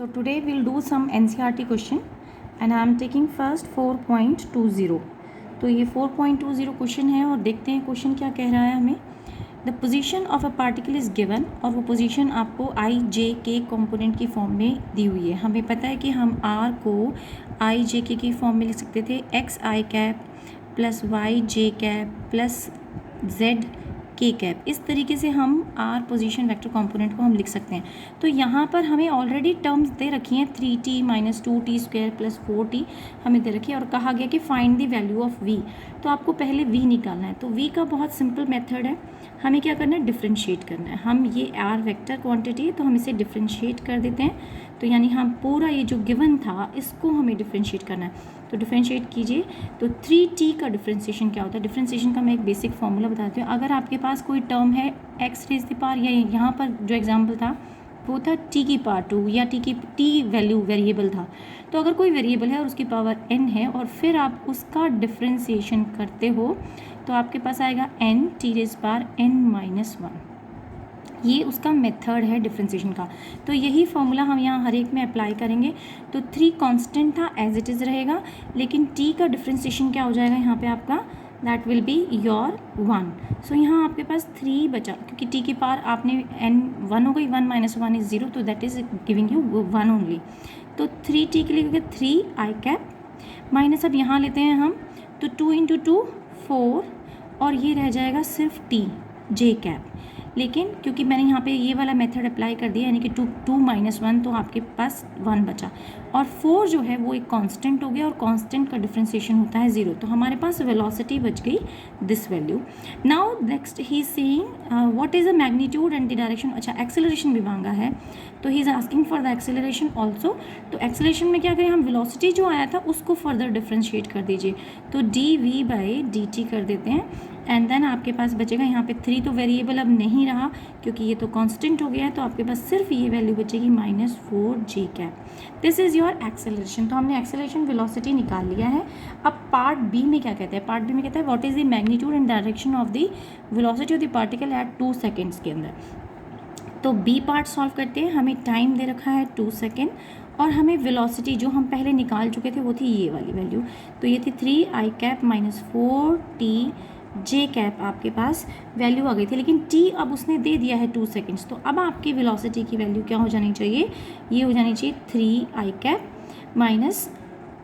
So today we'll do some NCERT question and I am taking first 4.20. तो ये 4.20 question है और देखते हैं क्वेश्चन क्या कह रहा है हमें। The position of a particle is given और वो पोजीशन आपको आई जे के कॉम्पोनेंट की फॉर्म में दी हुई है। हमें पता है कि हम आर को आई जे के की फॉर्म में लिख सकते थे एक्स आई कैप प्लस वाई जे कैप प्लस जेड के कैप। इस तरीके से हम आर पोजीशन वेक्टर कंपोनेंट को हम लिख सकते हैं। तो यहाँ पर हमें ऑलरेडी टर्म्स दे रखी हैं 3t minus 2t square plus 4t हमें दे रखी है और कहा गया कि find the value of v। तो आपको पहले v निकालना है। तो v का बहुत सिंपल मेथड है, हमें क्या करना है, डिफ्रेंशिएट करना है। हम ये आर वेक्टर क्वांटिटी है तो हम इसे डिफ्रेंशिएट कर देते हैं। तो यानी हम पूरा ये जो गिवन था इसको हमें डिफ्रेंशिएट करना है। तो डिफ्रेंशिएट कीजिए। तो 3t का डिफ्रेंशिएशन क्या होता है, डिफ्रेंशिएशन का मैं एक बेसिक फॉर्मूला बताती हूँ। अगर आपके पास कोई टर्म है x रेज़ द पावर, या यहाँ पर जो एग्जांपल था वो था t की पावर 2 या t वैल्यू वेरिएबल था। तो अगर कोई वेरिएबल है और उसकी पावर n है और फिर आप उसका डिफ्रेंशिएशन करते हो तो आपके पास आएगा n t rays power n-1। ये उसका मेथड है डिफ्रेंशिएशन का। तो यही फॉर्मूला हम यहाँ हर एक में अप्लाई करेंगे। तो 3 कांस्टेंट था एज इट इज़ रहेगा, लेकिन t का डिफ्रेंशिएशन क्या हो जाएगा यहाँ पे आपका, दैट विल बी योर 1। सो यहाँ आपके पास 3 बचा क्योंकि t की पावर आपने n 1 हो गई, 1 माइनस 1 इज़ 0, तो that is giving you 1 only. तो 3t के लिए 3 आई कैप माइनस, अब यहाँ लेते हैं हम तो 2 इंटू 2 4 और ये रह जाएगा सिर्फ t जे कैप। लेकिन क्योंकि मैंने यहाँ पे ये वाला मेथड अप्लाई कर दिया यानी कि 2 माइनस 1 तो आपके पास 1 बचा और 4 जो है वो एक कांस्टेंट हो गया और कांस्टेंट का डिफरेंशिएशन होता है 0। तो हमारे पास वेलोसिटी बच गई this value. Now next he is saying what is the magnitude and the direction. अच्छा, एक्सेलरेशन भी मांगा है तो he is asking for the acceleration also. तो एक्सेलरेशन में क्या करें हम, वेलोसिटी जो आया था उसको फर्दर डिफ्रेंशिएट कर दीजिए। तो dv/dt कर देते हैं एंड देन आपके पास बचेगा यहाँ पे 3 तो वेरिएबल अब नहीं रहा क्योंकि ये तो कांस्टेंट हो गया है, तो आपके पास सिर्फ ये वैल्यू बचेगी -4 J cap. This is your acceleration. तो हमने एक्सेलरेशन वेलोसिटी निकाल लिया है। अब पार्ट बी में क्या कहते हैं, पार्ट बी में कहता है what is the magnitude and direction of the velocity of the particle eight 2 seconds के अंदर। तो बी पार्ट सॉल्व करते हैं। हमें टाइम दे रखा है 2 सेकेंड और हमें वेलोसिटी जो हम पहले निकाल चुके थे वो थी ये वाली वैल्यू। तो ये थी 3 आई कैप माइनस 4t जे कैप आपके पास वैल्यू आ गई थी, लेकिन t अब उसने दे दिया है 2 सेकेंड्स। तो अब आपकी वेलोसिटी की वैल्यू क्या हो जानी चाहिए, ये हो जानी चाहिए 3 आई कैप माइनस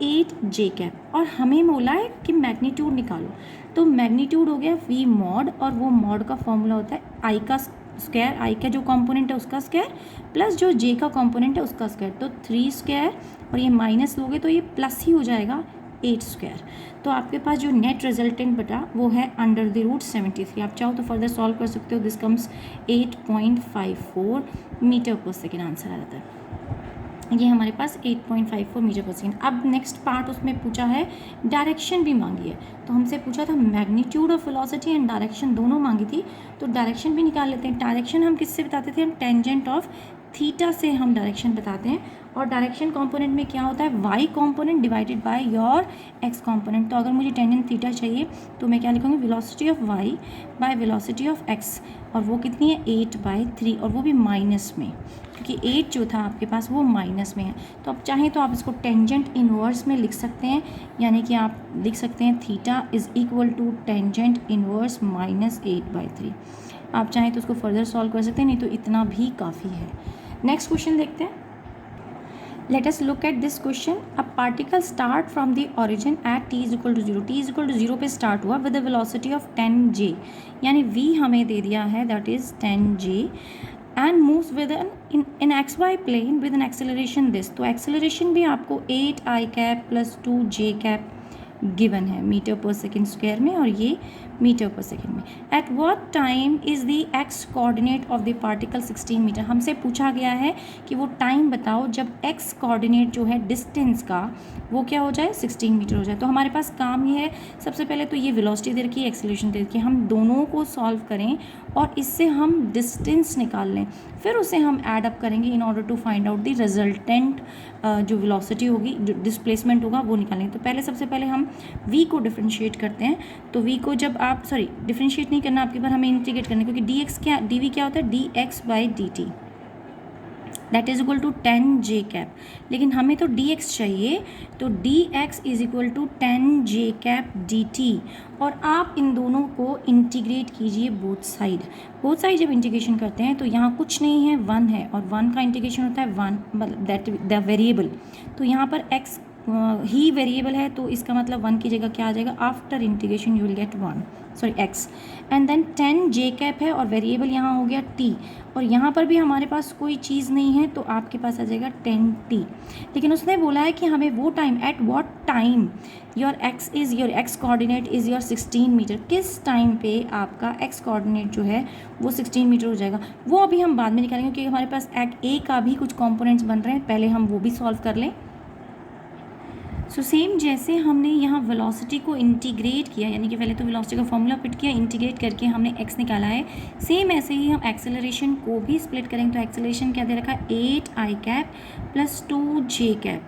8 जे कैप। और हमें बोला है कि मैग्नीट्यूड निकालो। तो मैग्नीट्यूड हो गया v मॉड और वो मॉड का फॉर्मूला होता है आई का स्क्वायर, आई का जो कंपोनेंट है उसका स्क्वायर प्लस जो जे का कंपोनेंट है उसका स्क्वायर। तो 3 स्क्वायर और ये माइनस लोगे तो ये प्लस ही हो जाएगा 8 स्क्वायर। तो आपके पास जो नेट रिजल्टेंट बटा वो है √73। आप चाहो तो फर्दर सॉल्व कर सकते हो। This comes 8.54 metre per second answer आ जाता है। ये हमारे पास 8.54 मीटर पर सेकेंड। अब नेक्स्ट पार्ट उसमें पूछा है डायरेक्शन भी मांगी है। तो हमसे पूछा था magnitude of velocity and direction दोनों मांगी थी, तो डायरेक्शन भी निकाल लेते हैं। डायरेक्शन हम किससे बताते थे, हम टेंजेंट ऑफ थीटा से हम डायरेक्शन बताते हैं। और डायरेक्शन कंपोनेंट में क्या होता है, Y component divided by your X component. तो अगर मुझे टेंजेंट थीटा चाहिए तो मैं क्या लिखूँगी, velocity of Y by velocity of X, और वो कितनी है 8/3 और वो भी माइनस में, क्योंकि 8 जो था आपके पास वो माइनस में है। तो आप चाहें तो आप इसको टेंजेंट इनवर्स में लिख सकते हैं, यानी कि आप लिख सकते हैं theta is equal to tangent inverse -8/3। आप चाहें तो उसको फर्दर सॉल्व कर सकते हैं, नहीं तो इतना भी काफ़ी है। नेक्स्ट क्वेश्चन देखते हैं। Let us look at this question. A particle start from the origin at t is equal to 0. t is equal to 0 पे start हुआ with a velocity of 10 j, यानी v हमें दे दिया है that is 10 j and moves with in xy plane with an acceleration this. तो acceleration भी आपको 8 i cap plus 2 j cap given है मीटर पर सेकेंड स्क्वायर में और ये मीटर पर सेकेंड में। At what time is the X coordinate of the particle 16 metre. हमसे पूछा गया है कि वो टाइम बताओ जब एक्स कोऑर्डिनेट जो है डिस्टेंस का वो क्या हो जाए, 16 मीटर हो जाए। तो हमारे पास काम ये है, सबसे पहले तो ये वेलोसिटी दे रखी है, एक्सेलरेशन दे रखी है, हम दोनों को सॉल्व करें और इससे हम डिस्टेंस निकाल लें, फिर उसे हम ऐड अप करेंगे in order to find out the resultant जो वेलोसिटी होगी, जो डिस्प्लेसमेंट होगा वो निकालेंगे। तो पहले सबसे पहले हम v को डिफ्रेंशिएट करते हैं। तो v को जब आप डिफ्रेंशिएट नहीं करना आपके बार, हमें इंटीग्रेट करना है, क्योंकि dv क्या होता है, dx/dt। That is equal to 10 J cap, लेकिन हमें तो डी एक्स चाहिए, तो D X is equal to 10 J cap D T. और आप इन दोनों को इंटीग्रेट कीजिए बोथ साइड। बोथ साइड जब इंटीग्रेशन करते हैं तो यहाँ कुछ नहीं है, 1 है, और 1 का इंटीग्रेशन होता है 1, मतलब दैट द वेरिएबल। तो यहाँ पर x ही वेरिएबल है, तो इसका मतलब 1 की जगह क्या आ जाएगा, after integration you will get 1, sorry x। And then 10 J cap है और वेरिएबल यहाँ हो गया t, और यहाँ पर भी हमारे पास कोई चीज़ नहीं है, तो आपके पास आ जाएगा 10t। लेकिन उसने बोला है कि हमें वो time, at what time your X coordinate is your 16 metre, किस टाइम पे आपका x कोऑर्डिनेट जो है वो 16 मीटर हो जाएगा। वो अभी हम बाद में निकालेंगे, क्योंकि हमारे पास ए का भी कुछ कॉम्पोनेंट्स बन रहे हैं, पहले हम वो भी सॉल्व कर लें। सो सेम जैसे हमने यहाँ वेलोसिटी को इंटीग्रेट किया, यानी कि पहले तो वेलोसिटी का फॉर्मूला फिट किया, इंटीग्रेट करके हमने x निकाला है, सेम ऐसे ही हम एक्सेलरेशन को भी स्प्लिट करेंगे। तो एक्सेलरेशन क्या दे रखा है, 8i cap plus 2j cap,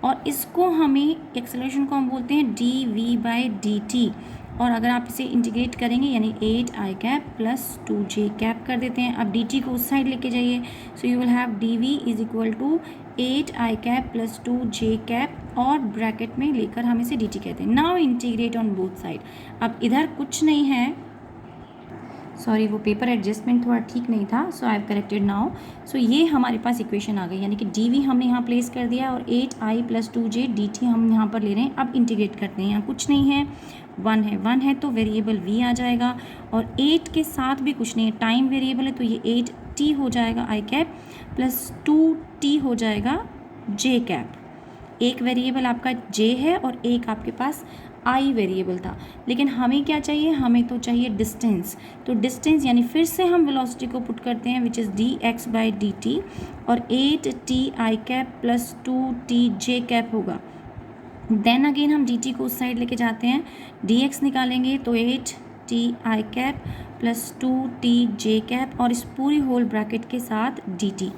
और इसको हमें एक्सेलरेशन को हम बोलते हैं dv/dt, और अगर आप इसे इंटीग्रेट करेंगे यानी 8i cap plus 2j cap कर देते हैं। अब dt को उस साइड लेके जाइए, so you will have dv is equal to 8i cap plus 2j cap, और ब्रैकेट में लेकर हम इसे dt कहते हैं। Now integrate on both side. अब इधर कुछ नहीं है, सॉरी वो पेपर एडजस्टमेंट थोड़ा ठीक नहीं था, सो आई हैव करेक्टेड नाउ। सो ये हमारे पास इक्वेशन आ गई, यानी कि dv हमने यहाँ प्लेस कर दिया और 8i प्लस 2j dt हम यहाँ पर ले रहे हैं। अब इंटीग्रेट करते हैं, यहाँ कुछ नहीं है, 1 है तो वेरिएबल v आ जाएगा, और 8 के साथ भी कुछ नहीं है, टाइम वेरिएबल है, तो ये 8t हो जाएगा i कैप प्लस 2t हो जाएगा j कैप। एक वेरिएबल आपका j है और एक आपके पास i वेरिएबल था, लेकिन हमें क्या चाहिए, हमें तो चाहिए डिस्टेंस। तो डिस्टेंस यानी फिर से हम वेलोसिटी को पुट करते हैं, विच इज़ dx/dt, और 8t i cap plus 2t j cap होगा। देन अगेन हम dt को उस साइड लेके जाते हैं, dx निकालेंगे तो 8t i cap plus 2t j cap, और इस पूरी होल ब्रैकेट के साथ dt।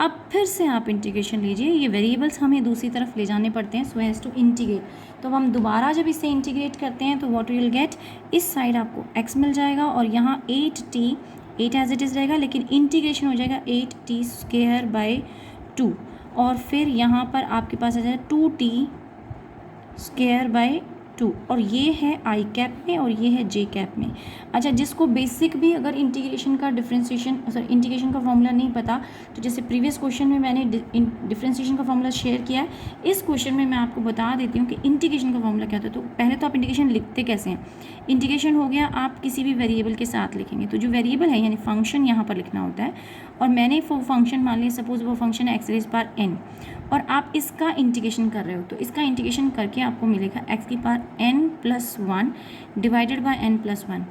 अब फिर से आप इंटीग्रेशन लीजिए, ये वेरिएबल्स हमें दूसरी तरफ ले जाने पड़ते हैं, सो एज टू इंटीग्रेट। तो अब हम दोबारा जब इसे इंटीग्रेट करते हैं तो व्हाट विल गेट, इस साइड आपको x मिल जाएगा, और यहाँ 8t 8 एज इट इज़ रहेगा, लेकिन इंटीग्रेशन हो जाएगा 8t स्क्वायर बाई 2, और फिर यहाँ पर आपके पास आ जाएगा 2t स्क्वायर बाई 2, और ये है आई कैप में और ये है जे कैप में। अच्छा, जिसको बेसिक भी अगर इंटीग्रेशन का इंटीग्रेशन का फॉर्मूला नहीं पता, तो जैसे प्रीवियस क्वेश्चन में मैंने डिफरेंशिएशन का फॉर्मूला शेयर किया है, इस क्वेश्चन में मैं आपको बता देती हूँ कि इंटीग्रेशन का फॉर्मूला क्या होता है। तो पहले तो आप इंटीग्रेशन लिखते कैसे हैं, इंटीग्रेशन हो गया आप किसी भी वेरिएबल के साथ लिखेंगे, तो जो वेरिएबल है यानी फंक्शन यहाँ पर लिखना होता है, और मैंने वो फंक्शन मान लिया, सपोज वो फंक्शन है x⁻n, और आप इसका इंटीग्रेशन कर रहे हो, तो इसका इंटीग्रेशन करके आपको मिलेगा x⁻n+1 divided by n+1,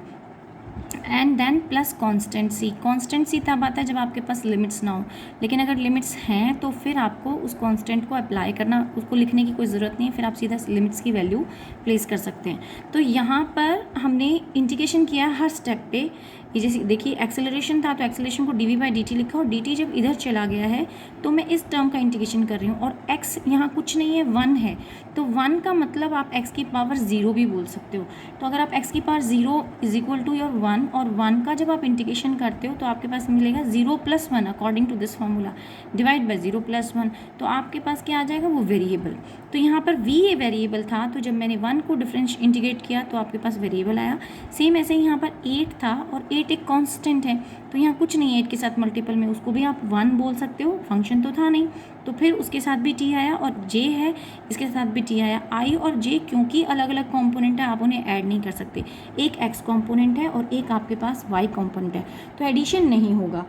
and then plus constant C. Constant C तब आता है जब आपके पास लिमिट्स ना हो, लेकिन अगर लिमिट्स हैं तो फिर आपको उस कॉन्स्टेंट को अप्लाई करना, उसको लिखने की कोई ज़रूरत नहीं है, फिर आप सीधा लिमिट्स की वैल्यू प्लेस कर सकते हैं। तो यहाँ पर हमने इंटीग्रेशन किया हर स्टेप पे। ये जैसे देखिए एक्सेलरेशन था, तो एक्सेलरेशन को dv/dt लिखा, और dt जब इधर चला गया है तो मैं इस टर्म का इंटीग्रेशन कर रही हूँ, और x यहाँ कुछ नहीं है, 1 है, तो 1 का मतलब आप x की पावर 0 भी बोल सकते हो। तो अगर आप x की power 0 is equal to your 1, और 1 का जब आप इंटीग्रेशन करते हो तो आपके पास मिलेगा 0+1 according to this formula, divide by 0+1, तो आपके पास क्या आ जाएगा, वो वेरिएबल। तो यहाँ पर v ये वेरिएबल था, तो जब मैंने 1 को इंटीग्रेट किया तो आपके पास वेरिएबल आया। सेम ऐसे ही यहाँ पर 8 था, और 8 एक कांस्टेंट है, तो यहाँ कुछ नहीं है 8 के साथ मल्टीपल में, उसको भी आप 1 बोल सकते हो, फंक्शन तो था नहीं, तो फिर उसके साथ भी t आया, और j है इसके साथ भी t आया। i और j क्योंकि अलग अलग कंपोनेंट है, आप उन्हें ऐड नहीं कर सकते, एक x कंपोनेंट है और एक आपके पास y कंपोनेंट है, तो एडिशन नहीं होगा।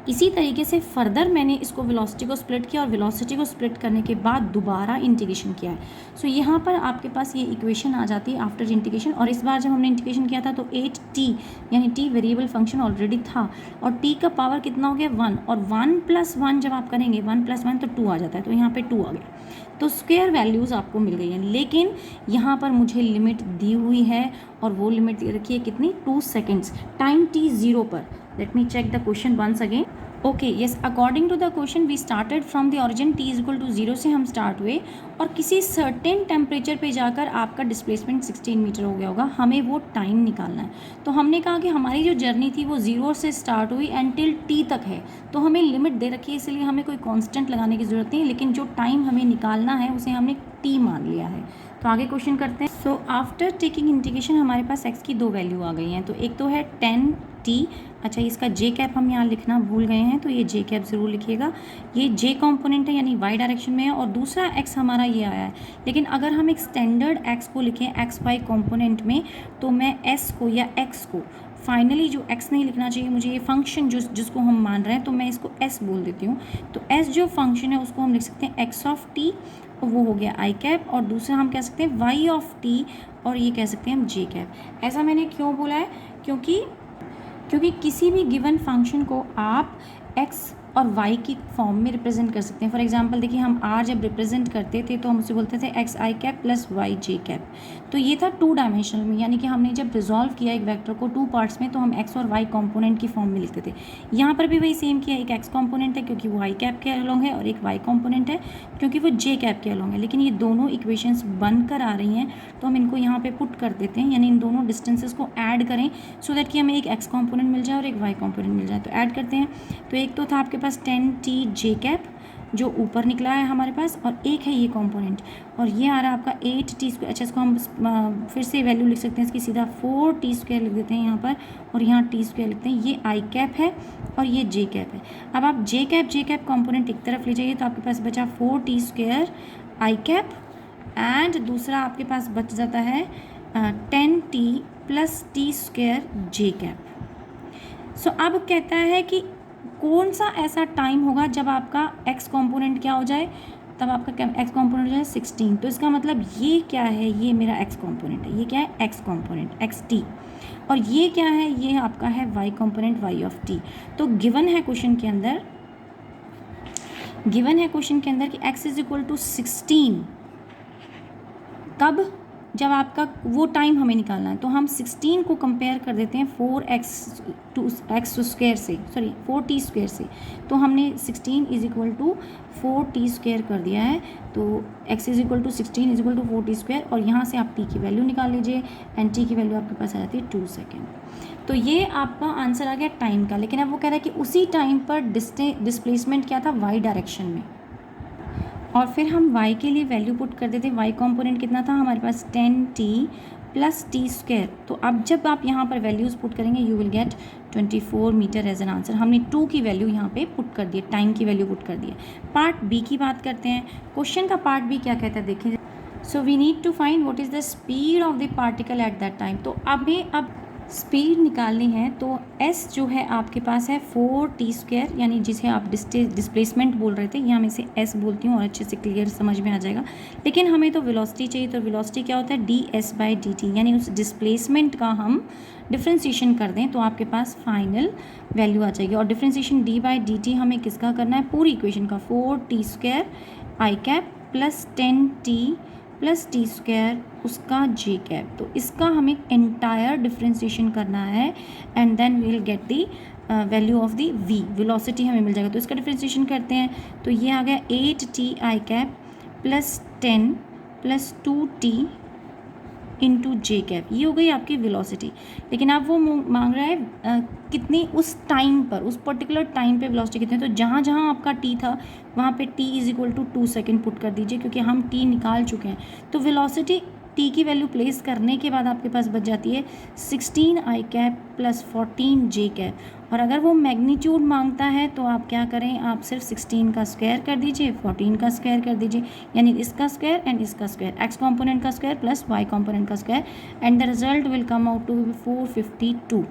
इसी तरीके से फर्दर मैंने इसको वेलोसिटी को स्प्लिट किया, और वेलोसिटी को स्प्लिट करने के बाद दोबारा इंटीग्रेशन किया है। सो यहाँ पर आपके पास ये इक्वेशन आ जाती है आफ्टर इंटीग्रेशन, और इस बार जब हमने इंटीग्रेशन किया था तो 8t यानी t वेरिएबल फंक्शन ऑलरेडी था, और t का पावर कितना हो गया, 1, और 1+1 जब आप करेंगे 1+1 तो 2 आ जाता है, तो यहाँ पर 2 आ गया, तो स्क्वायर वैल्यूज़ आपको मिल गई हैं। लेकिन यहाँ पर मुझे लिमिट दी हुई है, और वो लिमिट रखी है कितनी, 2 सेकेंड्स, टाइम t 0 पर। Let me check the question once again. Okay yes, according to the question we started from the origin t is equal to 0 से हम स्टार्ट हुए और किसी सर्टेन टेम्परेचर पे जाकर आपका डिस्प्लेसमेंट 16 मीटर हो गया होगा, हमें वो टाइम निकालना है। तो हमने कहा कि हमारी जो जर्नी थी वो 0 से स्टार्ट हुई एंटिल t तक है, तो हमें लिमिट दे रखी है, इसलिए हमें कोई कांस्टेंट लगाने की ज़रूरत नहीं है, लेकिन जो टाइम हमें निकालना है उसे हमने t मान लिया है। तो आगे क्वेश्चन करते हैं। सो आफ्टर टेकिंग इंटीग्रेशन हमारे पास x की दो वैल्यू आ गई हैं, तो एक तो है 10t, अच्छा इसका जे कैप हम यहाँ लिखना भूल गए हैं, तो ये जे कैप ज़रूर लिखिएगा। ये जे कंपोनेंट है यानी वाई डायरेक्शन में है, और दूसरा एक्स हमारा ये आया है। लेकिन अगर हम एक स्टैंडर्ड एक्स को लिखें एक्स वाई कंपोनेंट में, तो मैं एस को या एक्स को फाइनली जो एक्स नहीं लिखना चाहिए मुझे, ये फंक्शन जिसको हम मान रहे हैं, तो मैं इसको एस बोल देती हूँ। तो एस जो फंक्शन है उसको हम लिख सकते हैं एक्स ऑफ टी, और वो हो गया आई कैप, और दूसरा हम कह सकते हैं वाई ऑफ टी, और ये कह सकते हैं हम जे कैप। ऐसा मैंने क्यों बोला है, क्योंकि किसी भी गिवन फंक्शन को आप x और y की फॉर्म में रिप्रेजेंट कर सकते हैं। फॉर एग्जांपल देखिए, हम r जब रिप्रेजेंट करते थे तो हम उसे बोलते थे एक्स आई कैप प्लस वाई जे कैप। तो ये था 2 डायमेंशनल में, यानी कि हमने जब रिजॉल्व किया एक वेक्टर को 2 पार्ट्स में, तो हम x और y कंपोनेंट की फॉर्म में लिखते थे। यहाँ पर भी वही सेम किया, एक x कंपोनेंट है क्योंकि वो आई कैप के अलोंग है, और एक y कंपोनेंट है क्योंकि वो जे कैप के अलोंग है। लेकिन ये दोनों इक्वेशंस बनकर आ रही हैं, तो हम इनको यहाँ पे पुट कर देते हैं, यानी इन दोनों डिस्टेंसेस को ऐड करें सो दैट कि हमें एक x कंपोनेंट मिल जाए और एक y कंपोनेंट मिल जाए। तो ऐड करते हैं, तो एक तो था आपके पास 10t जे कैप जो ऊपर निकला है हमारे पास, और एक है ये कंपोनेंट, और ये आ रहा है आपका 8t स्क्वायर। अच्छा, इसको हम फिर से वैल्यू लिख सकते हैं इसकी, सीधा 4t स्क्वायर लिख देते हैं यहाँ पर, और यहाँ t स्क्वायर लिखते हैं। ये आई कैप है और ये जे कैप है। अब आप जे कैप कंपोनेंट एक तरफ ले जाइए, तो आपके पास बचा 4t square I cap, and दूसरा आपके पास बच जाता है 10t प्लस टी स्क्वायर जे कैप। सो अब कहता है कि कौन सा ऐसा टाइम होगा जब आपका x कंपोनेंट क्या हो जाए, तब आपका x कंपोनेंट हो जाए 16। तो इसका मतलब ये क्या है, ये मेरा x कंपोनेंट है, ये क्या है x कंपोनेंट xt, और ये क्या है, ये आपका है y component y of t। तो गिवन है क्वेश्चन के अंदर कि x इज इक्वल टू 16, तब जब आपका वो टाइम हमें निकालना है, तो हम 16 को कंपेयर कर देते हैं 4t स्क्वायर से। तो हमने 16 is equal to 4t square कर दिया है, तो x is equal to 16 is equal to 4t square, और यहाँ से आप t की वैल्यू निकाल लीजिए, एंड t की वैल्यू आपके पास आ जाती है 2 सेकेंड। तो ये आपका आंसर आ गया टाइम का। लेकिन अब वो कह रहा है कि उसी टाइम पर डिस्प्लेसमेंट क्या था, y डायरेक्शन में, और फिर हम y के लिए वैल्यू पुट कर देते हैं। y कंपोनेंट कितना था हमारे पास 10t प्लस टी स्क्वायर। तो अब जब आप यहाँ पर वैल्यूज़ पुट करेंगे you will get 24 metre as an answer. हमने 2 की वैल्यू यहाँ पे पुट कर दी है, टाइम की वैल्यू पुट कर दी है। पार्ट बी की बात करते हैं। क्वेश्चन का पार्ट बी क्या कहता है देखिए। So we need to find what is the speed of the particle at that time. तो अब स्पीड निकालनी है, तो s जो है आपके पास है 4t स्क्वायर, यानी जिसे आप डिस्प्लेसमेंट बोल रहे थे, यहाँ मैं इसे s बोलती हूँ और अच्छे से क्लियर समझ में आ जाएगा। लेकिन हमें तो वेलोसिटी चाहिए, तो वेलोसिटी क्या होता है ds/dt, यानी उस डिस्प्लेसमेंट का हम डिफ्रेंशिएशन कर दें तो आपके पास फाइनल वैल्यू आ जाएगी। और डिफ्रेंशिएशन d/dt हमें किसका करना है, पूरी इक्वेशन का, 4t square I cap plus 10t plus T square उसका जे कैप। तो इसका हमें एंटायर डिफ्रेंशिएशन करना है, and then we will get the value of the v, velocity हमें मिल जाएगा। तो इसका डिफ्रेंशिएशन करते हैं, तो ये आ गया 8t I cap plus 10 plus 2t into J cap, ये हो गई आपकी वेलोसिटी। लेकिन आप वो मांग रहा है कितनी उस टाइम पर, उस पर्टिकुलर टाइम पे वेलोसिटी कितनी है। तो जहाँ जहाँ आपका t था वहाँ पे t is equal to 2 second put कर दीजिए, क्योंकि हम t निकाल चुके हैं। तो वेलोसिटी t की वैल्यू प्लेस करने के बाद आपके पास बच जाती है 16 I cap plus 14 J cap. और अगर वो मैग्नीट्यूड मांगता है तो आप क्या करें, आप सिर्फ 16 का स्क्वायर कर दीजिए, 14 का स्क्वायर कर दीजिए, यानी इसका स्क्वायर एंड इसका स्क्वायर, x कंपोनेंट का स्क्वायर प्लस y कंपोनेंट का square, and the result will come out to 452।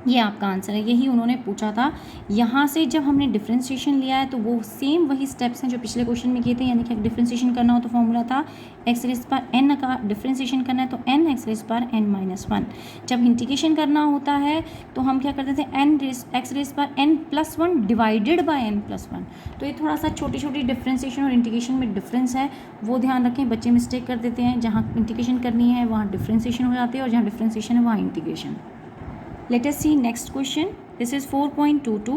ये आपका आंसर है, यही उन्होंने पूछा था। यहाँ से जब हमने डिफ्रेंशिएशन लिया है तो वो सेम वही स्टेप्स हैं जो पिछले क्वेश्चन में किए थे, यानी कि डिफ्रेंशिएशन करना हो तो फॉर्मूला था एक्स रेज पर एन का डिफ्रेंशिएशन करना है तो एन एक्स रेज पर एन माइनस 1। जब इंटीग्रेशन करना होता है तो हम क्या करते थे, एन एक्स रेज पर n plus 1 divided by n plus 1। तो ये थोड़ा सा छोटी छोटी डिफ्रेंशिएशन और इंटीग्रेशन में डिफरेंस है, वो ध्यान रखें। बच्चे मिस्टेक कर देते हैं, जहाँ इंटीग्रेशन करनी है वहाँ डिफ्रेंशिएशन हो जाती है, और जहाँ डिफ्रेंशिएशन है वहाँ integration. Let us see next question. This is 4.22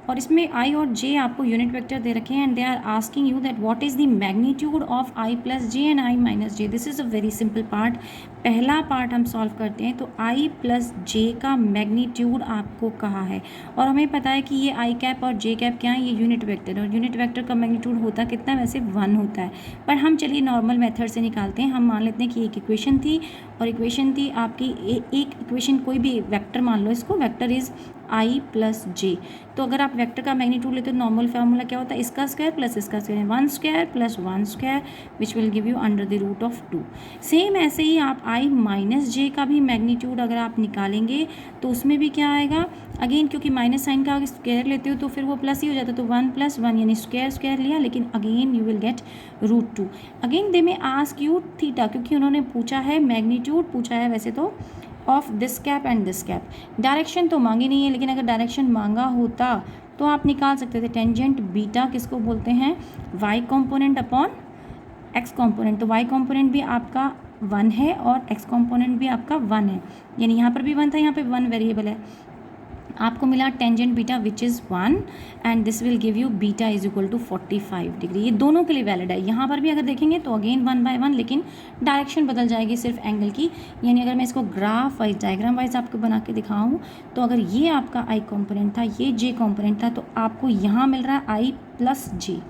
और इसमें आई और जे आपको यूनिट वेक्टर दे रखे हैं and they are asking you that what is the magnitude of i plus j and i minus j. This is a very simple part. पहला part हम solve करते हैं। तो आई प्लस जे का मैग्नीट्यूड आपको कहा है और हमें पता है कि ये आई कैप और जे कैप क्या है, ये यूनिट वेक्टर, और यूनिट वेक्टर का मैग्नीट्यूड होता कितना है, वैसे 1 होता है। पर हम चलिए नॉर्मल मेथड से निकालते हैं। हम मान लेते हैं कि एक इक्वेशन थी और इक्वेशन थी आपकी एक इक्वेशन, कोई भी वेक्टर मान लो, इसको वेक्टर इज़ आई प्लस जे। तो अगर आप वेक्टर का मैग्नीट्यूड लेते हो नॉर्मल फार्मूला क्या होता है, इसका स्क्वायर प्लस इसका square, 1 square plus 1 square which will give you under the root of 2। Same ऐसे ही आप आई माइनस जे का भी मैग्नीट्यूड अगर आप निकालेंगे तो उसमें भी क्या आएगा, अगेन क्योंकि माइनस साइन का स्क्वायर लेते हो तो फिर वो प्लस ही हो जाता है, तो 1 + 1 यानी स्क्वायर स्क्वायर लिया, लेकिन again you will gate √2। Again they में आस्क यू थीटा, क्योंकि उन्होंने पूछा है मैग्नीट्यूड, पूछा है वैसे तो of this cap and this cap. Direction तो मांगी नहीं है, लेकिन अगर डायरेक्शन मांगा होता तो आप निकाल सकते थे। टेंजेंट बीटा किसको बोलते हैं, y component upon x component. तो वाई कॉम्पोनेंट भी आपका 1 है और एक्स कॉम्पोनेंट भी आपका 1 है, यानी यहाँ पर भी 1 था, यहाँ पे 1 वेरिएबल है। आपको मिला tangent beta which is 1 and this will give you beta is equal to 45 degree. ये दोनों के लिए वैलिड है। यहाँ पर भी अगर देखेंगे तो अगेन 1/1, लेकिन डायरेक्शन बदल जाएगी सिर्फ एंगल की। यानी अगर मैं इसको ग्राफ वाइज, डायग्राम वाइज आपको बना के दिखाऊँ तो अगर ये आपका आई कॉम्पोनेंट था, ये जे कॉम्पोनेंट था, तो आपको यहाँ मिल रहा है आई प्लस जे,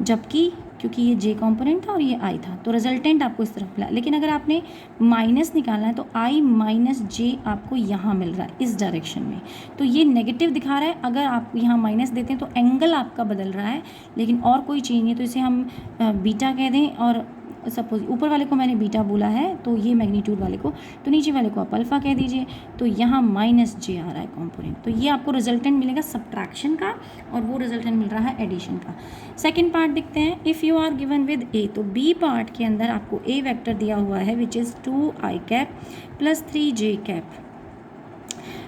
जबकि क्योंकि ये जे कॉम्पोनेंट था और ये आई था तो रिजल्टेंट आपको इस तरफ मिला। लेकिन अगर आपने माइनस निकालना है तो आई माइनस जे आपको यहाँ मिल रहा है इस डायरेक्शन में, तो ये नेगेटिव दिखा रहा है। अगर आप यहाँ माइनस देते हैं तो एंगल आपका बदल रहा है, लेकिन और कोई चीज़ नहीं है। तो इसे हम बीटा कह दें, और सपोज ऊपर वाले को मैंने बीटा बोला है तो ये मैग्नीट्यूड वाले को, तो नीचे वाले को आप अल्फ़ा कह दीजिए। तो यहाँ माइनस जे आ रहा है कॉम्पोनेंट, तो ये आपको रिजल्टेंट मिलेगा सब्ट्रैक्शन का और वो रिजल्टेंट मिल रहा है एडिशन का। सेकेंड पार्ट देखते हैं। If you are given with A, तो बी पार्ट के अंदर आपको ए वेक्टर दिया हुआ है which is 2i cap plus 3j cap.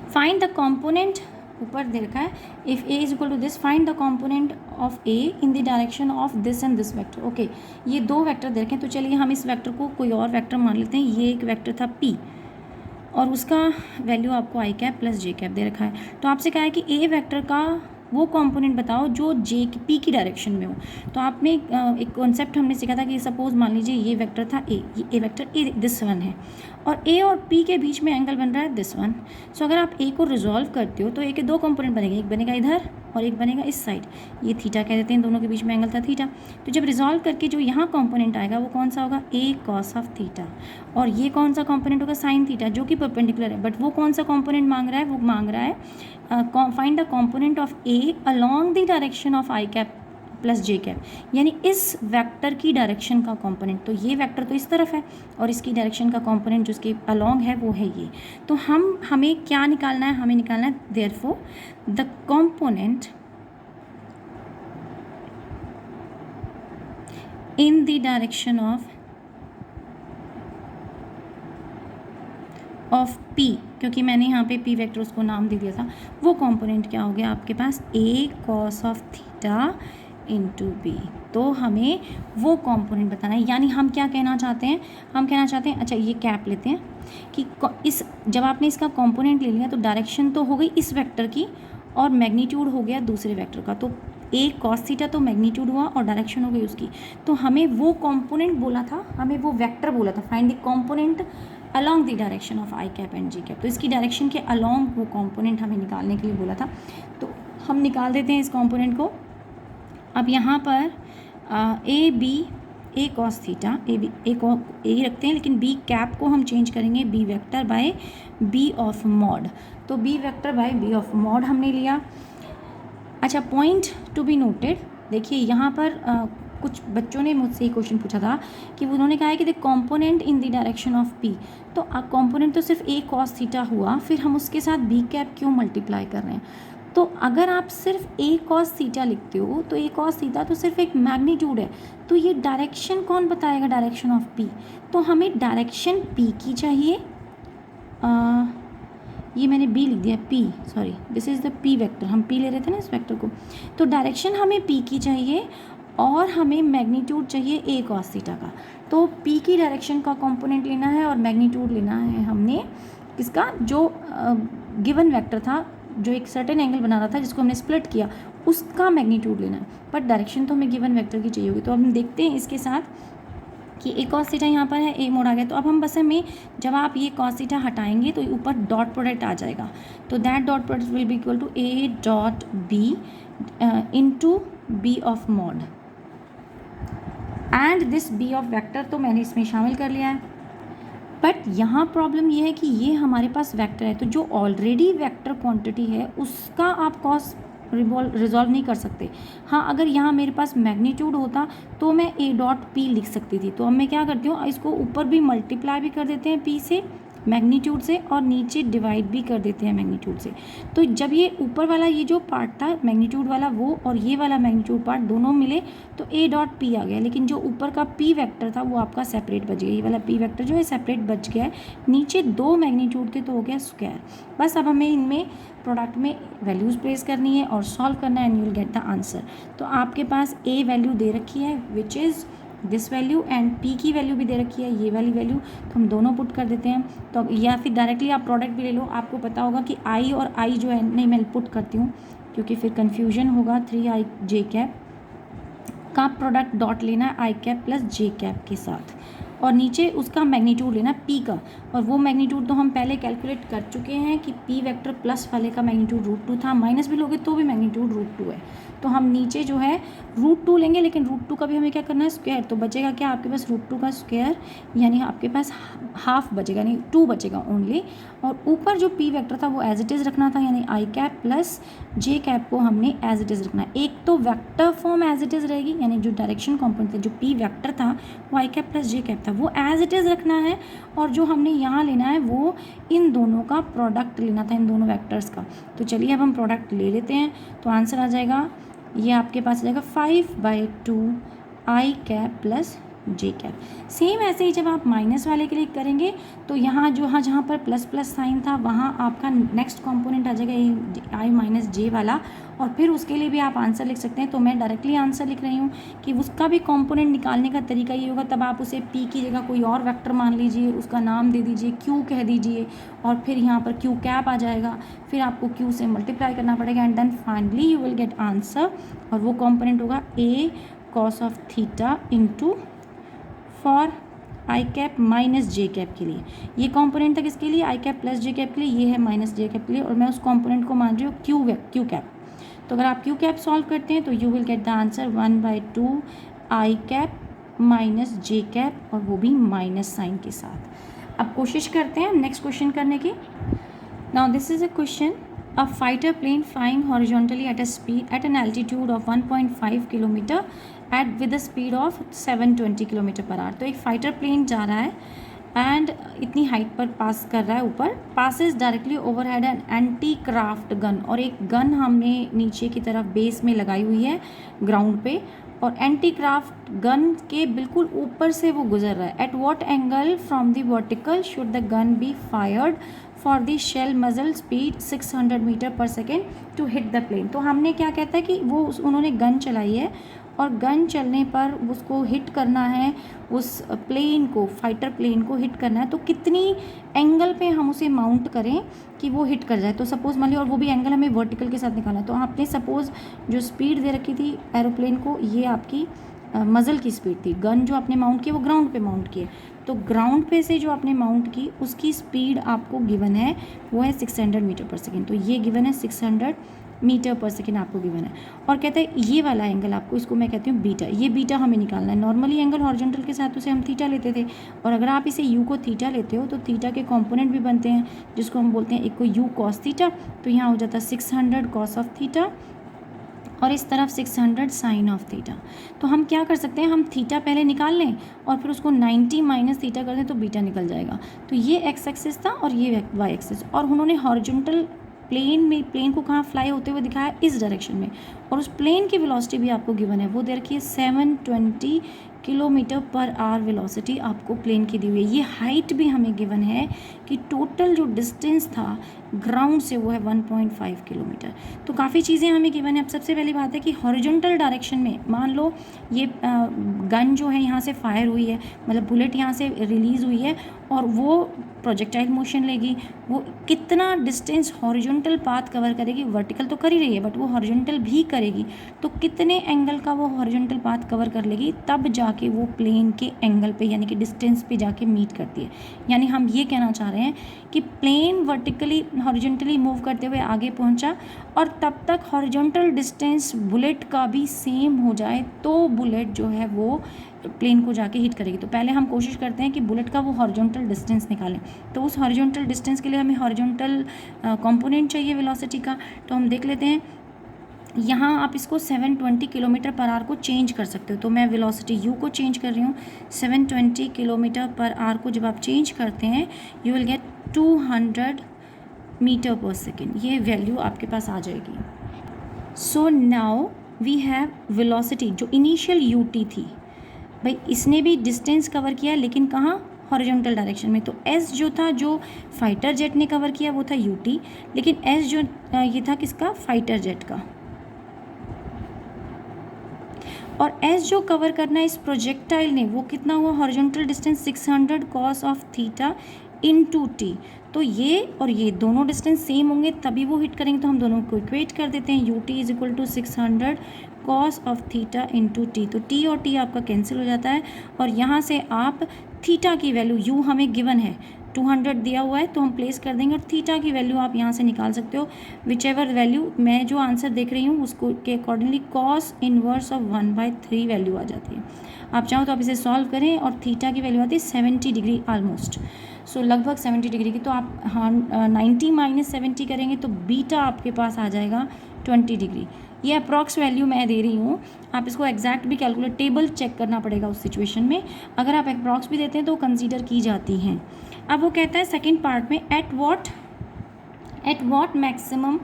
Find the component, ऊपर दे रखा है if a is equal to this, find the component of a in the direction of this and this vector. Okay, ये दो vector दे रखे हैं, तो चलिए हम इस वेक्टर को कोई और वेक्टर मान लेते हैं। ये एक वेक्टर था p और उसका वैल्यू आपको आई कैप प्लस जे कैप दे रखा है। तो आपसे कहा है कि ए वेक्टर का वो कंपोनेंट बताओ जो जे की पी की डायरेक्शन में हो। तो आपने एक कॉन्सेप्ट हमने सीखा था कि सपोज मान लीजिए ये वेक्टर था ए, ये ए वेक्टर ए दिस वन है और ए और पी के बीच में एंगल बन रहा है दिस वन। सो अगर आप ए को रिजॉल्व करते हो तो ए के दो कंपोनेंट बनेंगे, एक बनेगा इधर और एक बनेगा इस साइड, ये थीटा कह देते हैं, दोनों के बीच में एंगल था थीटा। तो जब रिजॉल्व करके जो यहाँ कंपोनेंट आएगा वो कौन सा होगा, ए कॉस ऑफ थीटा, और ये कौन सा कंपोनेंट होगा, साइन थीटा, जो कि परपेंडिकुलर है। बट वो कौन सा कंपोनेंट मांग रहा है, वो मांग रहा है find the component of a along the direction of i cap plus J cap, यानी इस वेक्टर की डायरेक्शन का कंपोनेंट। तो ये वेक्टर तो इस तरफ है और इसकी डायरेक्शन का कंपोनेंट जो इसके अलोंग है वो है ये। तो हमें क्या निकालना है, हमें निकालना है therefore the component in the direction of P, क्योंकि मैंने यहाँ पे P वेक्टर उसको नाम दे दिया था। वो कंपोनेंट क्या हो गया आपके पास, A cos of theta into b. तो हमें वो कंपोनेंट बताना है, यानी हम क्या कहना चाहते हैं, हम कहना चाहते हैं, अच्छा ये कैप लेते हैं कि इस जब आपने इसका कंपोनेंट ले लिया तो डायरेक्शन तो हो गई इस वेक्टर की और मैग्नीट्यूड हो गया दूसरे वेक्टर का। तो ए कॉस थीटा तो मैग्नीट्यूड हुआ और डायरेक्शन हो गई उसकी। तो हमें वो कंपोनेंट बोला था, हमें वो वेक्टर बोला था, find the component along the direction of i cap and j cap. तो इसकी डायरेक्शन के अलॉन्ग वो कंपोनेंट हमें निकालने के लिए बोला था। तो हम निकाल देते हैं इस कंपोनेंट को। अब यहाँ पर A B A cos theta, A B A रखते हैं, लेकिन बी कैप को हम चेंज करेंगे B vector by B of mod. तो B vector by B of mod हमने लिया। अच्छा, पॉइंट टू बी नोटेड, देखिए यहाँ पर कुछ बच्चों ने मुझसे ये क्वेश्चन पूछा था कि उन्होंने कहा है कि the component in the direction of P. तो कंपोनेंट तो सिर्फ ए कॉस थीटा हुआ, फिर हम उसके साथ बी कैप क्यों मल्टीप्लाई कर रहे हैं। तो अगर आप सिर्फ ए कॉस थीटा लिखते हो तो ए कॉस थीटा तो सिर्फ एक मैग्नीट्यूड है, तो ये डायरेक्शन कौन बताएगा, डायरेक्शन ऑफ पी। तो हमें डायरेक्शन पी की चाहिए, ये मैंने बी लिख दिया, P, sorry this is the P vector, हम पी ले रहे थे ना इस वेक्टर को। तो डायरेक्शन हमें पी की चाहिए और हमें मैग्नीट्यूड चाहिए ए कॉस थीटा का। तो पी की डायरेक्शन का कंपोनेंट लेना है और मैग्नीट्यूड लेना है हमने किसका, जो गिवन वेक्टर था जो एक सर्टेन एंगल बना रहा था जिसको हमने स्प्लिट किया उसका मैग्नीट्यूड लेना है, बट डायरेक्शन तो हमें गिवन वेक्टर की चाहिए होगी। तो हम देखते हैं इसके साथ कि ए कॉस थीटा यहाँ पर है, ए मोड़ आ गया। तो अब हम बस हमें जब आप ये कॉस थीटा हटाएंगे तो ऊपर डॉट प्रोडक्ट आ जाएगा, तो that dot product will be equal to a dot b into b of mod, and this b of vector तो मैंने इसमें शामिल कर लिया है। बट यहाँ प्रॉब्लम ये है कि ये हमारे पास वेक्टर है, तो जो ऑलरेडी वेक्टर क्वांटिटी है उसका आप कॉस रिजॉल्व नहीं कर सकते। हाँ, अगर यहाँ मेरे पास मैग्नीट्यूड होता तो मैं ए डॉट पी लिख सकती थी। तो अब मैं क्या करती हूँ, इसको ऊपर भी मल्टीप्लाई भी कर देते हैं पी से, मैग्नीट्यूड से, और नीचे डिवाइड भी कर देते हैं मैग्नीट्यूड से। तो जब ये ऊपर वाला ये जो पार्ट था मैग्नीट्यूड वाला वो और ये वाला मैग्नीट्यूड पार्ट दोनों मिले तो ए डॉट पी आ गया, लेकिन जो ऊपर का पी वेक्टर था वो आपका सेपरेट बच गया। ये वाला पी वेक्टर जो है सेपरेट बच गया है, नीचे दो मैग्नीट्यूड के तो हो गया स्क्वायर। बस अब हमें इनमें प्रोडक्ट में वैल्यूज़ प्लेस करनी है और सॉल्व करना है, and you will get the answer. तो आपके पास ए वैल्यू दे रखी है which is this value, and P की वैल्यू भी दे रखी है ये वाली वैल्यू, तो हम दोनों पुट कर देते हैं। तो या फिर डायरेक्टली आप प्रोडक्ट भी ले लो, आपको पता होगा कि आई और आई जो है, नहीं मैं पुट करती हूँ क्योंकि फिर कन्फ्यूजन होगा। 3i j कैप का प्रोडक्ट डॉट लेना है आई कैप प्लस जे कैप के साथ, और नीचे उसका मैग्नीट्यूड लेना पी का, और वो मैग्नीट्यूड तो हम पहले कैलकुलेट कर चुके हैं कि पी वेक्टर प्लस वाले का मैग्नीट्यूड √2 था, माइनस भी लोगे तो भी मैग्नीट्यूड √2 है। तो हम नीचे जो है √2 लेंगे, लेकिन √2 का भी हमें क्या करना है स्क्वायर, तो बचेगा क्या आपके पास √2 का स्क्वायर, यानी आपके पास हाफ बचेगा, यानी 2 बचेगा ओनली। और ऊपर जो पी वेक्टर था वो एज इट इज़ रखना था, यानी i cap plus J cap को हमने एज इट इज़ रखना है। एक तो vector form as it is रहेगी, यानी जो डायरेक्शन कॉम्पोनेंट था जो पी वेक्टर था वो आई कैप प्लस जे कैप था वो एज इट इज़ रखना है, और जो हमने यहाँ लेना है वो इन दोनों का प्रोडक्ट लेना था, इन दोनों वेक्टर्स का। तो चलिए अब हम प्रोडक्ट ले लेते हैं, तो आंसर आ जाएगा, ये आपके पास आ जाएगा 5/2 आई कैप प्लस जे कैप। सेम ऐसे ही जब आप माइनस वाले के लिए करेंगे तो यहाँ जहाँ पर प्लस प्लस साइन था वहाँ आपका नेक्स्ट कंपोनेंट आ जाएगा आई माइनस जे वाला, और फिर उसके लिए भी आप आंसर लिख सकते हैं। तो मैं डायरेक्टली आंसर लिख रही हूँ कि उसका भी कंपोनेंट निकालने का तरीका ये होगा, तब आप उसे पी की जगह कोई और वेक्टर मान लीजिए, उसका नाम दे दीजिए, क्यू कह दीजिए, और फिर यहाँ पर क्यू कैप आ जाएगा, फिर आपको क्यू से मल्टीप्लाई करना पड़ेगा, and then finally you will get answer, और वो कंपोनेंट होगा A cos of theta into four I cap minus J cap के लिए। ये कंपोनेंट था किसके लिए, I cap plus J cap के लिए, ये है माइनस जे कैप के लिए, और मैं उस कंपोनेंट को मान रही हूँ क्यू कैप। तो अगर आप क्यू कैप सॉल्व करते हैं तो you will get the answer 1/2 I cap minus J cap, और वो भी माइनस साइन के साथ। अब कोशिश करते हैं नेक्स्ट क्वेश्चन करने की। Now this is a question, a fighter plane flying horizontally at an altitude of 1.5 kilometre with a speed of 720 kilometre per hour. तो एक फाइटर प्लेन जा रहा है एंड इतनी हाइट पर पास कर रहा है, ऊपर passes directly overhead an anti craft gun, और एक गन हमने नीचे की तरफ बेस में लगाई हुई है ग्राउंड पे, और एंटी क्राफ्ट गन के बिल्कुल ऊपर से वो गुजर रहा है। At what angle from the vertical should the gun be fired for the shell muzzle speed 600 meter per second to hit the plane. तो हमने क्या कहता है कि वो उन्होंने गन चलाई है, और गन चलने पर उसको हिट करना है, उस प्लेन को, फाइटर प्लेन को हिट करना है, तो कितनी एंगल पे हम उसे माउंट करें कि वो हिट कर जाए। तो सपोज़ मान लीजिए, और वो भी एंगल हमें वर्टिकल के साथ निकालना है। तो आपने सपोज़ जो स्पीड दे रखी थी एरोप्लेन को, ये आपकी मज़ल की स्पीड थी, गन जो आपने माउंट की वो ग्राउंड पे माउंट की है, तो ग्राउंड पे से जो आपने माउंट की उसकी स्पीड आपको गिवन है वो है 600 मीटर पर सेकेंड। तो ये गिवन है 600 मीटर पर सेकेंड आपको गिवन है, और कहते हैं ये वाला एंगल आपको, इसको मैं कहती हूँ बीटा, ये बीटा हमें निकालना है। नॉर्मली एंगल हॉरिजॉन्टल के साथ उसे हम थीटा लेते थे, और अगर आप इसे यू को थीटा लेते हो तो थीटा के कंपोनेंट भी बनते हैं जिसको हम बोलते हैं, एक को यू कॉस थीटा, तो यहाँ हो जाता है 600 कॉस ऑफ थीटा, और इस तरफ 600 साइन ऑफ थीटा। तो हम क्या कर सकते हैं, हम थीटा पहले निकाल लें और फिर उसको 90 माइनस थीटा कर दें तो बीटा निकल जाएगा। तो ये एक्स एक्सिस था और ये वाई एक्सिस, और उन्होंने हॉरिजॉन्टल प्लेन को कहाँ फ्लाई होते हुए दिखाया, इस डायरेक्शन में, और उस प्लेन की वेलोसिटी भी आपको गिवन है, वो दे रखी है 720 किलोमीटर पर आवर वेलोसिटी आपको प्लेन की दी हुई है। ये हाइट भी हमें गिवन है कि टोटल जो डिस्टेंस था ग्राउंड से वो है 1.5 किलोमीटर। तो काफ़ी चीज़ें हमें गिवन है। अब सबसे पहली बात है कि हॉरिजॉन्टल डायरेक्शन में मान लो ये गन जो है यहाँ से फायर हुई है, मतलब बुलेट यहाँ से रिलीज़ हुई है, और वो प्रोजेक्टाइल मोशन लेगी, वो कितना डिस्टेंस हॉरिजॉन्टल पाथ कवर करेगी, वर्टिकल तो कर ही रही है बट वो हॉरिजॉन्टल भी करेगी, तो कितने एंगल का वो हॉरिजॉन्टल पाथ कवर कर लेगी, तब जाके वो प्लेन के एंगल पे यानी कि डिस्टेंस पे जाके मीट करती है। यानी हम ये कहना चाह रहे हैं कि प्लेन वर्टिकली हॉरिजॉन्टली मूव करते हुए आगे पहुंचा और तब तक हॉरिजॉन्टल डिस्टेंस बुलेट का भी सेम हो जाए तो बुलेट जो है वो प्लेन को जाके हिट करेगी। तो पहले हम कोशिश करते हैं कि बुलेट का वो हॉरिजॉन्टल डिस्टेंस निकालें। तो उस हॉरिजॉन्टल डिस्टेंस के लिए हमें हॉरिजॉन्टल कंपोनेंट चाहिए वेलोसिटी का। तो हम देख लेते हैं, यहाँ आप इसको 720 किलोमीटर पर आवर को चेंज कर सकते हो। तो मैं वेलोसिटी यू को चेंज कर रही हूँ। 720 किलोमीटर पर आवर को जब आप चेंज करते हैं you will get 200 meter per second, ये वैल्यू आपके पास आ जाएगी। So now we have velocity जो इनिशियल यू टी थी, भाई इसने भी डिस्टेंस कवर किया लेकिन कहाँ, हॉरिजॉन्टल डायरेक्शन में। तो एस जो था जो फाइटर जेट ने कवर किया वो था यूटी, लेकिन एस जो ये था किसका, फाइटर जेट का। और एस जो कवर करना है इस प्रोजेक्टाइल ने वो कितना हुआ, horizontal distance 600 cos of theta into T. तो ये और ये दोनों डिस्टेंस सेम होंगे तभी वो हिट करेंगे, तो हम दोनों को इक्वेट कर देते हैं। U t is equal to 600 cos of theta into t. तो टी और टी आपका कैंसिल हो जाता है और यहाँ से आप थीटा की वैल्यू, यू हमें गिवन है 200 दिया हुआ है तो हम प्लेस कर देंगे और थीटा की वैल्यू आप यहाँ से निकाल सकते हो, विच एवर वैल्यू। मैं जो आंसर देख रही हूँ उसको के accordingly cos inverse of 1/3 value आ जाती है। आप चाहो तो आप इसे सॉल्व करें और थीटा की वैल्यू आती है 70 डिग्री ऑलमोस्ट, सो लगभग 70 डिग्री की। तो आप 90 माइनस 70 करेंगे तो बीटा आपके पास आ जाएगा 20 डिग्री। ये अप्रॉक्स वैल्यू मैं दे रही हूँ, आप इसको एग्जैक्ट भी कैलकुलेटेबल चेक करना पड़ेगा उस सिचुएशन में। अगर आप अप्रॉक्स भी देते हैं तो कंसीडर की जाती हैं। अब वो कहता है सेकेंड पार्ट में, at what maximum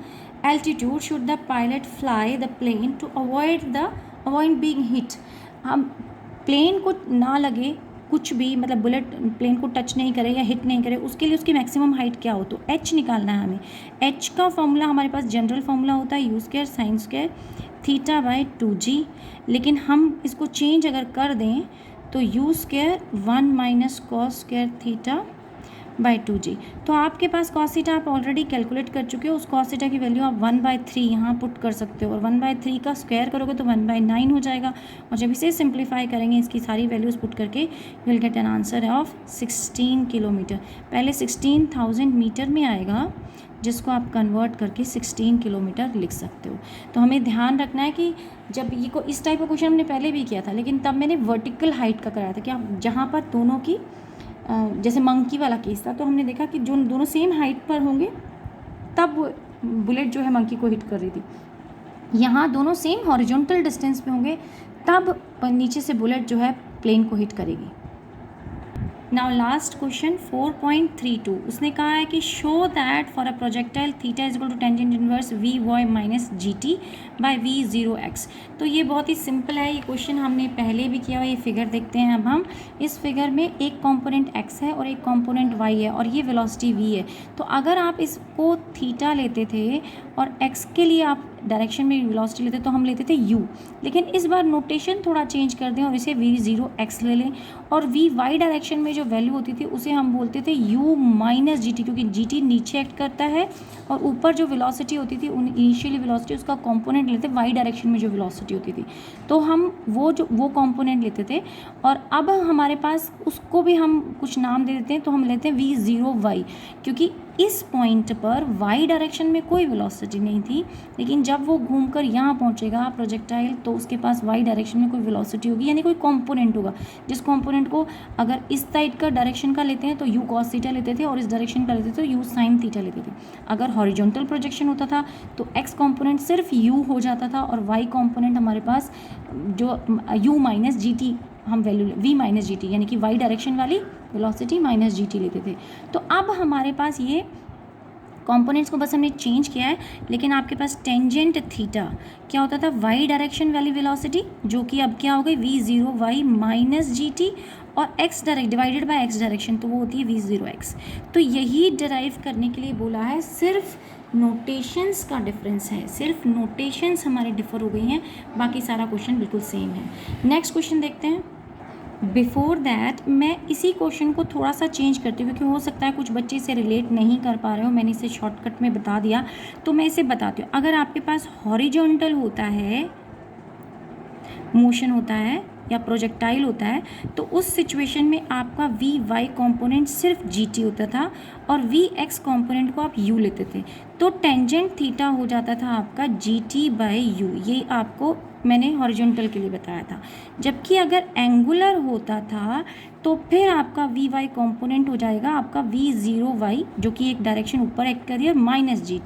altitude should the pilot fly the plane to avoid being hit. हम प्लेन को ना लगे कुछ भी, मतलब बुलेट प्लेन को टच नहीं करे या हिट नहीं करे, उसके लिए उसकी मैक्सिमम हाइट क्या हो, तो एच निकालना है हमें। एच का फॉर्मूला हमारे पास जनरल फॉर्मूला होता है u² sin² θ/2g, लेकिन हम इसको चेंज अगर कर दें तो u² 1 - cos² θ/2g। तो आपके पास cos थीटा आप ऑलरेडी कैलकुलेट कर चुके हो, उस cos थीटा की वैल्यू आप 1/3 यहाँ पुट कर सकते हो और 1/3 का स्क्वायर करोगे तो 1/9 हो जाएगा। और जब इसे सिंप्लीफाई करेंगे इसकी सारी वैल्यूज़ पुट करके you will get an answer of 16 kilometre. पहले 16,000 मीटर में आएगा जिसको आप कन्वर्ट करके 16 किलोमीटर लिख सकते हो। तो हमें ध्यान रखना है कि जब ये को इस टाइप का क्वेश्चन हमने पहले भी किया था, लेकिन तब मैंने वर्टिकल हाइट का कराया था कि आप जहाँ पर दोनों की जैसे मंकी वाला केस था, तो हमने देखा कि जो दोनों सेम हाइट पर होंगे तब बुलेट जो है मंकी को हिट कर रही थी। यहाँ दोनों सेम हॉरिजॉन्टल डिस्टेंस पे होंगे तब नीचे से बुलेट जो है प्लेन को हिट करेगी। नाउ लास्ट क्वेश्चन 4.32, उसने कहा है कि show that for a projectile theta is equal to tangent inverse v y minus g t by v0x। तो ये बहुत ही सिंपल है, ये क्वेश्चन हमने पहले भी किया हुआ। ये फिगर देखते हैं अब हम। इस फिगर में एक कंपोनेंट x है और एक कंपोनेंट y है और ये वेलोसिटी v है। तो अगर आप इसको थीटा लेते थे और x के लिए आप डायरेक्शन में वेलोसिटी लेते तो हम लेते थे u, लेकिन इस बार नोटेशन थोड़ा चेंज कर दें और इसे v0x ले लें और v y डायरेक्शन में जो वैल्यू होती थी उसे हम बोलते थे u माइनस जी टी, क्योंकि जी टी नीचे एक्ट करता है और ऊपर जो वेलोसिटी होती थी इनिशियली वेलोसिटी उसका कंपोनेंट लेते y डायरेक्शन में जो वेलोसिटी होती थी, तो हम वो कंपोनेंट लेते थे। और अब हमारे पास उसको भी हम कुछ नाम दे देते हैं, तो हम लेते हैं v0y, क्योंकि इस पॉइंट पर y डायरेक्शन में कोई वेलोसिटी नहीं थी, लेकिन जब वो घूमकर यहाँ पहुँचेगा प्रोजेक्टाइल तो उसके पास y डायरेक्शन में कोई वेलोसिटी होगी, यानी कोई कंपोनेंट होगा, जिस कंपोनेंट को अगर इस साइड का डायरेक्शन का लेते हैं तो u cos थीटा लेते थे और इस डायरेक्शन का लेते थे तो u sin थीटा लेते थे। अगर हॉरिजॉन्टल प्रोजेक्शन होता था तो x कंपोनेंट सिर्फ u हो जाता था और y कंपोनेंट हमारे पास जो u माइनस जी टी हम value v minus g T, यानी कि y डायरेक्शन वाली वेलोसिटी माइनस जी टी लेते थे। तो अब हमारे पास ये कंपोनेंट्स को बस हमने चेंज किया है, लेकिन आपके पास टेंजेंट थीटा क्या होता था, y डायरेक्शन वाली वेलोसिटी, जो कि अब क्या हो गई v0y माइनस जी टी, और x direct divided by x direction, तो वो होती है v0x। तो यही डिराइव करने के लिए बोला है, सिर्फ नोटेशंस का डिफरेंस है, सिर्फ नोटेशंस हमारे डिफर हो गई हैं, बाकी सारा क्वेश्चन बिल्कुल सेम है। नेक्स्ट क्वेश्चन देखते हैं। बिफोर दैट मैं इसी क्वेश्चन को थोड़ा सा चेंज करती हूँ, क्योंकि हो सकता है कुछ बच्चे इसे रिलेट नहीं कर पा रहे हो, मैंने इसे शॉर्टकट में बता दिया, तो मैं इसे बताती हूँ। अगर आपके पास हॉरिजॉन्टल होता है, मोशन होता है या प्रोजेक्टाइल होता है, तो उस सिचुएशन में आपका वी वाई कॉम्पोनेंट सिर्फ जी टी होता था और वी एक्स कॉम्पोनेंट को आप यू लेते थे, तो टेंजेंट थीटा हो जाता था आपका जी टी बाई यू। ये आपको मैंने हॉरिजॉन्टल के लिए बताया था। जबकि अगर एंगुलर होता था तो फिर आपका वी वाई कॉम्पोनेंट हो जाएगा आपका वी ज़ीरो वाई, जो कि एक डायरेक्शन ऊपर एक्ट कर रही है, माइनस जी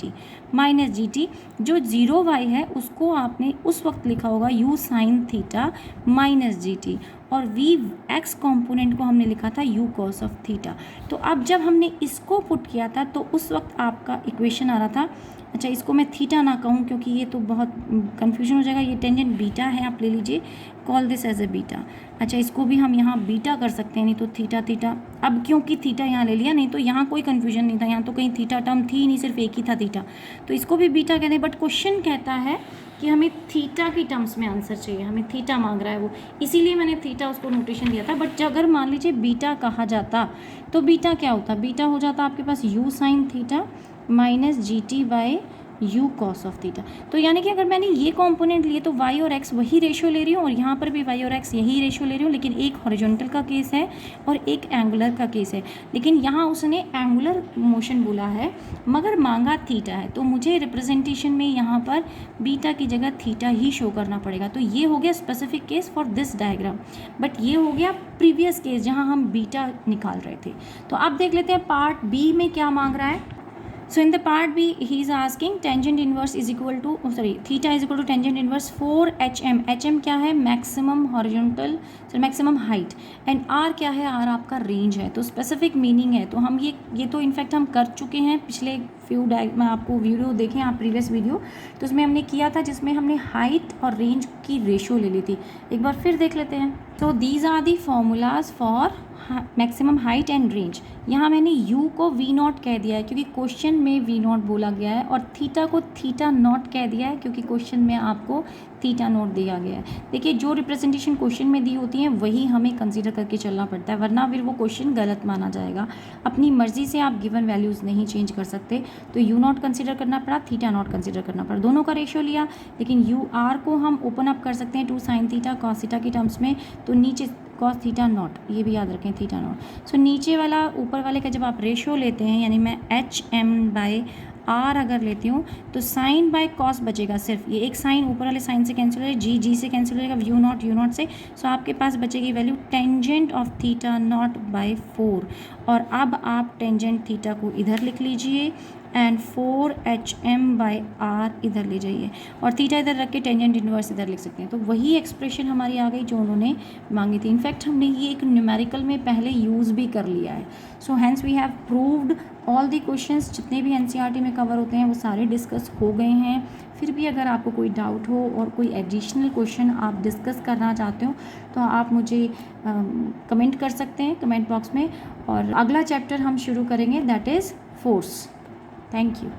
टी। जो ज़ीरो वाई है उसको आपने उस वक्त लिखा होगा you sin theta minus g T, और वी एक्स कॉम्पोनेंट को हमने लिखा था यू कॉस ऑफ थीटा। तो अब जब हमने इसको पुट किया था तो उस वक्त आपका इक्वेशन आ रहा था, अच्छा इसको मैं थीटा ना कहूँ क्योंकि ये तो बहुत कन्फ्यूजन हो जाएगा, ये टेंजेंट बीटा है, आप ले लीजिए, call this as a beta. अच्छा इसको भी हम यहाँ बीटा कर सकते हैं, नहीं तो थीटा। अब क्योंकि थीटा यहाँ ले लिया, नहीं तो यहाँ कोई कन्फ्यूजन नहीं था, यहाँ तो कहीं थीटा टर्म थी नहीं, सिर्फ एक ही था थीटा, तो इसको भी बीटा कहते हैं। बट क्वेश्चन कहता है कि हमें थीटा की टर्म्स में आंसर चाहिए, हमें थीटा मांग रहा है वो, इसीलिए मैंने थीटा उसको नोटेशन दिया था। बट अगर मान लीजिए बीटा कहा जाता तो बीटा क्या होता, बीटा हो जाता आपके पास u sin theta minus g t by u cos of theta. तो यानी कि अगर मैंने ये कंपोनेंट लिए तो y और x वही रेशियो ले रही हूँ, और यहाँ पर भी y और x यही रेशियो ले रही हूँ, लेकिन एक हॉरिजॉन्टल का केस है और एक एंगुलर का केस है। लेकिन यहाँ उसने एंगुलर मोशन बोला है मगर मांगा थीटा है, तो मुझे रिप्रेजेंटेशन में यहाँ पर बीटा की जगह थीटा ही शो करना पड़ेगा। तो ये हो गया specific case for this diagram, but ये हो गया प्रीवियस केस जहाँ हम बीटा निकाल रहे थे। तो अब देख लेते हैं पार्ट बी में क्या मांग रहा है। So in the part B, he is asking tangent inverse is equal to, theta is equal to tangent inverse 4 hm क्या है, maximum horizontal, maximum height, and r क्या है, r आपका range है। तो specific meaning है, तो हम ये तो इनफैक्ट हम कर चुके हैं पिछले मैं आपको वीडियो देखें आप प्रीवियस वीडियो, तो उसमें हमने किया था जिसमें हमने हाइट और रेंज की रेशियो ले ली थी। एक बार फिर देख लेते हैं। तो these are the formulas for maximum height and range. यहाँ मैंने u को v नॉट कह दिया है क्योंकि क्वेश्चन में v नॉट बोला गया है, और थीटा को थीटा नॉट कह दिया है क्योंकि क्वेश्चन में आपको थीटा नॉट दिया गया है। देखिए जो रिप्रेजेंटेशन क्वेश्चन में दी होती हैं वही हमें कंसीडर करके चलना पड़ता है, वरना फिर वो क्वेश्चन गलत माना जाएगा। अपनी मर्जी से आप गिवन वैल्यूज़ नहीं चेंज कर सकते। तो u नॉट कंसीडर करना पड़ा, थीटा नॉट कंसीडर करना पड़ा, दोनों का रेशियो लिया। लेकिन u r को हम ओपन अप कर सकते हैं 2 साइन थीटा कॉस थीटा की टर्म्स में, तो नीचे कॉस थीटा नॉट, ये भी याद रखें थीटा नॉट। सो नीचे वाला ऊपर वाले का जब आप रेशियो लेते हैं, यानी मैं एच एम बाई आर अगर लेती हूँ तो साइन बाय कॉस बचेगा, सिर्फ ये एक साइन ऊपर वाले साइन से कैंसिल हो जाएगा, जी से कैंसिल हो जाएगा, यू नॉट से। सो आपके पास बचेगी value tangent of theta not by 4। और अब आप टेंजेंट थीटा को इधर लिख लीजिए एंड 4 इधर ले जाइए, और थीटा इधर रख के टेंजेंट इनवर्स इधर लिख सकते हैं। तो वही एक्सप्रेशन हमारी आ गई जो उन्होंने मांगी थी। इनफैक्ट हमने ये एक न्यूमेरिकल में पहले यूज़ भी कर लिया है। So hence we have proved all the questions, जितने भी एनसीईआरटी में कवर होते हैं वो सारे डिस्कस हो गए हैं। फिर भी अगर आपको कोई डाउट हो और कोई एडिशनल क्वेश्चन आप डिस्कस करना चाहते हो तो आप मुझे कमेंट कर सकते हैं कमेंट बॉक्स में, और अगला चैप्टर हम शुरू करेंगे that is force. Thank you.